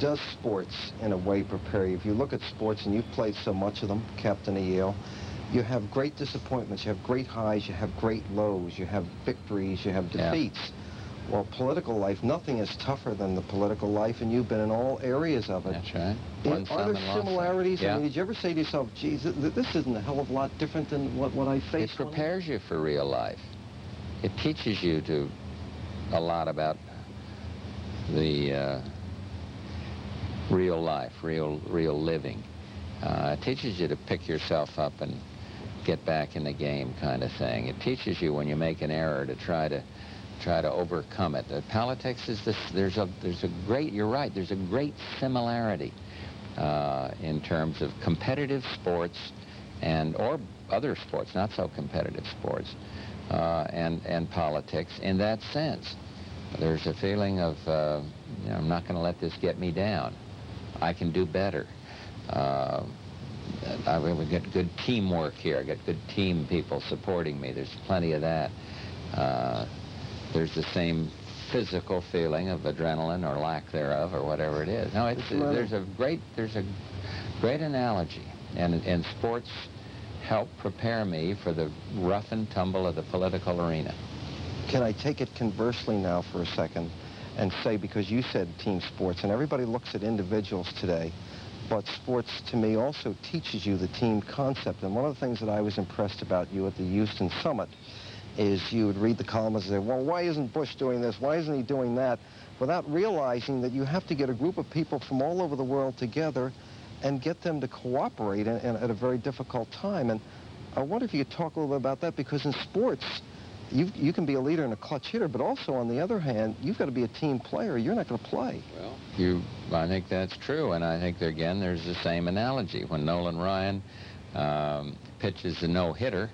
does sports, in a way, prepare you? If you look at sports, and you've played so much of them, captain of Yale, you have great disappointments, you have great highs, you have great lows, you have victories, you have defeats. Yeah. Well, political life, nothing is tougher than the political life, and you've been in all areas of it. That's right. Are there similarities? Yeah. I mean, did you ever say to yourself, geez, this isn't a hell of a lot different than what I faced? It prepares you for real life. It teaches you a lot about the real life, real living. It teaches you to pick yourself up and get back in the game, kind of thing. It teaches you when you make an error to try to overcome it. Politics is this. There's a great. You're right. There's a great similarity in terms of competitive sports or other sports, not so competitive sports, and politics. In that sense, there's a feeling of I'm not going to let this get me down. I can do better. We get good teamwork here. I got good team people supporting me. There's plenty of that. There's the same physical feeling of adrenaline or lack thereof or whatever it is. No, there's a great analogy, and sports help prepare me for the rough and tumble of the political arena. Can I take it conversely now for a second and say, because you said team sports, and everybody looks at individuals today, but sports to me also teaches you the team concept. And one of the things that I was impressed about you at the Houston Summit is you would read the column and say, well, why isn't Bush doing this? Why isn't he doing that? Without realizing that you have to get a group of people from all over the world together and get them to cooperate at a very difficult time. And I wonder if you could talk a little bit about that, because in sports, you can be a leader and a clutch hitter, but also, on the other hand, you've got to be a team player. You're not going to play. Well, I think that's true, and I think, again, there's the same analogy. When Nolan Ryan pitches a no-hitter,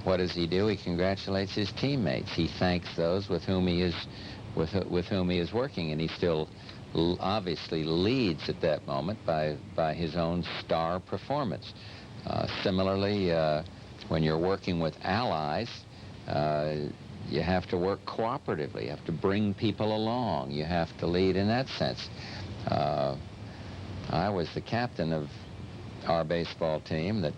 what does he do? He congratulates his teammates. He thanks those with whom he is working, and he still obviously leads at that moment by his own star performance. Similarly, when you're working with allies, you have to work cooperatively. You have to bring people along. You have to lead in that sense. I was the captain of our baseball team that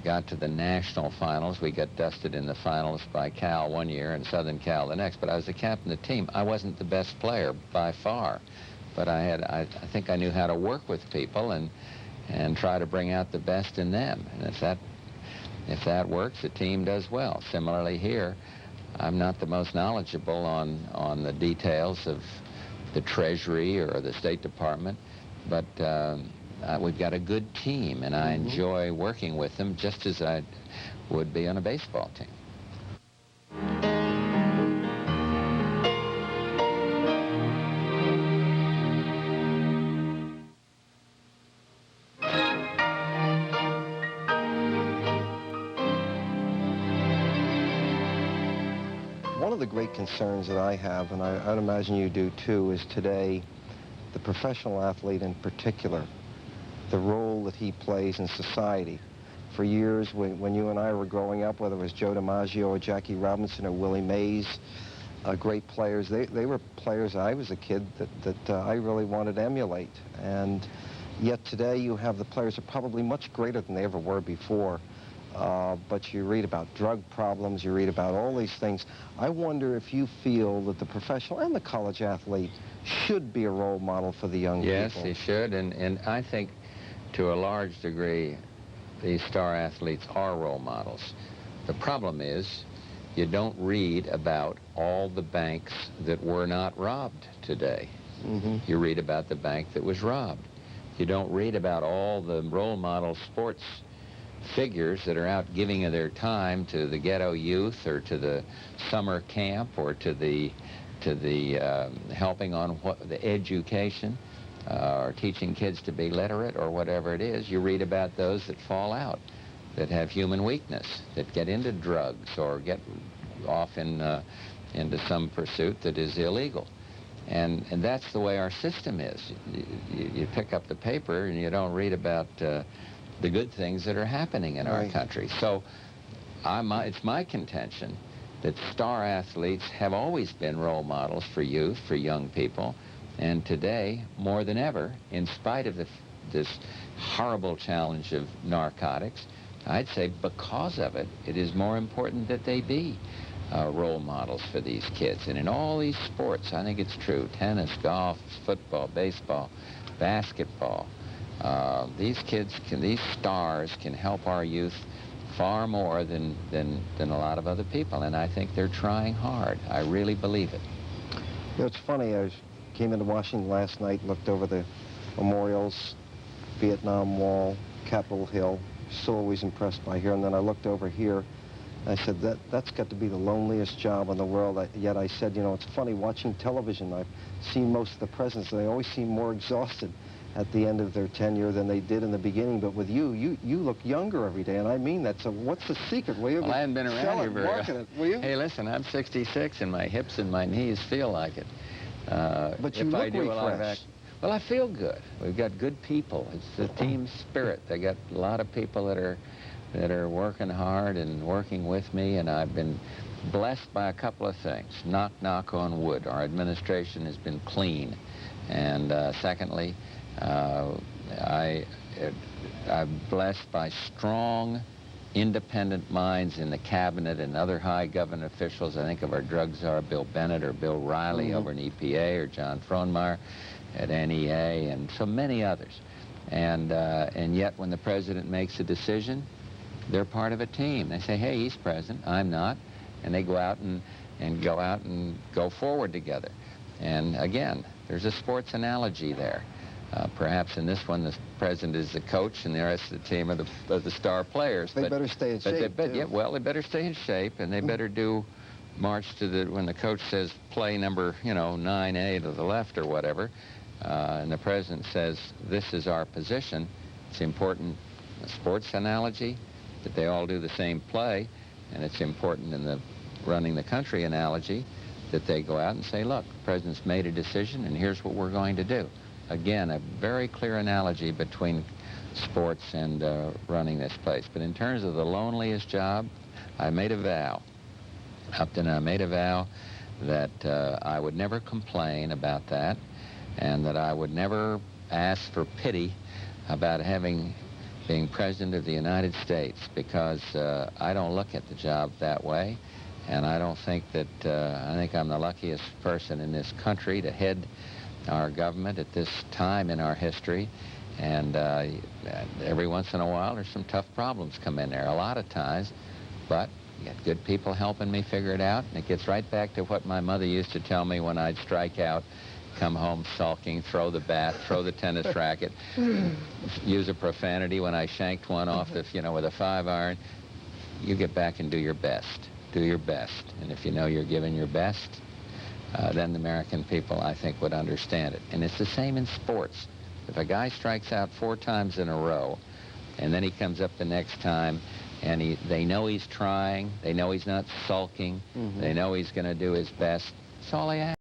got to the national finals. We got dusted in the finals by Cal one year and Southern Cal the next, but I was the captain of the team. I wasn't the best player by far, but I think I knew how to work with people and try to bring out the best in them. And if that works, the team does well. Similarly here, I'm not the most knowledgeable on the details of the Treasury or the State Department, but we've got a good team, and I enjoy working with them just as I would be on a baseball team. One of the great concerns that I have, and I'd imagine you do too, is today the professional athlete in particular, the role that he plays in society. For years, when you and I were growing up, whether it was Joe DiMaggio or Jackie Robinson or Willie Mays, great players, they were players I was a kid that I really wanted to emulate. And yet today you have the players are probably much greater than they ever were before. But you read about drug problems, you read about all these things. I wonder if you feel that the professional and the college athlete should be a role model for the young people. Yes, he should, and I think to a large degree these star athletes are role models. The problem is you don't read about all the banks that were not robbed today. You read about the bank that was robbed. You don't read about all the role model sports figures that are out giving of their time to the ghetto youth or to the summer camp or to the helping on the education or teaching kids to be literate or whatever it is. You read about those that fall out, that have human weakness, that get into drugs or get off into some pursuit that is illegal. And that's the way our system is. You pick up the paper and you don't read about the good things that are happening in our country. So it's my contention that star athletes have always been role models for youth, for young people, And today, more than ever, in spite of this horrible challenge of narcotics, I'd say because of it, it is more important that they be role models for these kids. And in all these sports, I think it's true, tennis, golf, football, baseball, basketball, these kids, these stars can help our youth far more than a lot of other people. And I think they're trying hard. I really believe it. You know, it's funny, I came into Washington last night, looked over the memorials, Vietnam Wall, Capitol Hill, so always impressed by here, and then I looked over here, I said, that's got to be the loneliest job in the world. Yet I said, you know, it's funny, watching television, I've seen most of the presidents, and they always seem more exhausted at the end of their tenure than they did in the beginning. But with you look younger every day, and I mean that. So what's the secret? Well, I haven't been around here very long. Hey, listen, I'm 66, and my hips and my knees feel like it. But you look refreshed. Well, I feel good. We've got good people. It's the team spirit. They got a lot of people that are working hard and working with me, and I've been blessed by a couple of things. Knock, knock on wood. Our administration has been clean. And secondly, I'm blessed by strong, independent minds in the cabinet and other high government officials. I think of our drug czar, Bill Bennett, or Bill Riley over in EPA, or John Frohnmeyer at NEA, and so many others. And yet when the president makes a decision, they're part of a team. They say, hey, he's president, I'm not. And they go out and go forward together. And again, there's a sports analogy there. Perhaps in this one, the president is the coach, and the rest of the team are the star players. They better stay in shape, too. Yeah, well, they better stay in shape, and they better march to when the coach says play number, 9A to the left or whatever, and the president says, this is our position. It's important, a sports analogy, that they all do the same play, and it's important in the running the country analogy that they go out and say, look, the president's made a decision, and here's what we're going to do. Again, a very clear analogy between sports and running this place. But in terms of the loneliest job, I made a vow. Upton, I made a vow that I would never complain about that, and that I would never ask for pity about being president of the United States, because I don't look at the job that way, and I don't think that, I think I'm the luckiest person in this country to head our government at this time in our history, and every once in a while there's some tough problems come in there, a lot of times, but you got good people helping me figure it out, and it gets right back to what my mother used to tell me when I'd strike out, come home sulking, throw the bat, throw the tennis racket, use a profanity when I shanked one off with a 5-iron. You get back and do your best. Do your best. And if you know you're giving your best, then the American people, I think, would understand it. And it's the same in sports. If a guy strikes out 4 times in a row, and then he comes up the next time, and they know he's trying, they know he's not sulking, they know he's going to do his best, that's all they ask.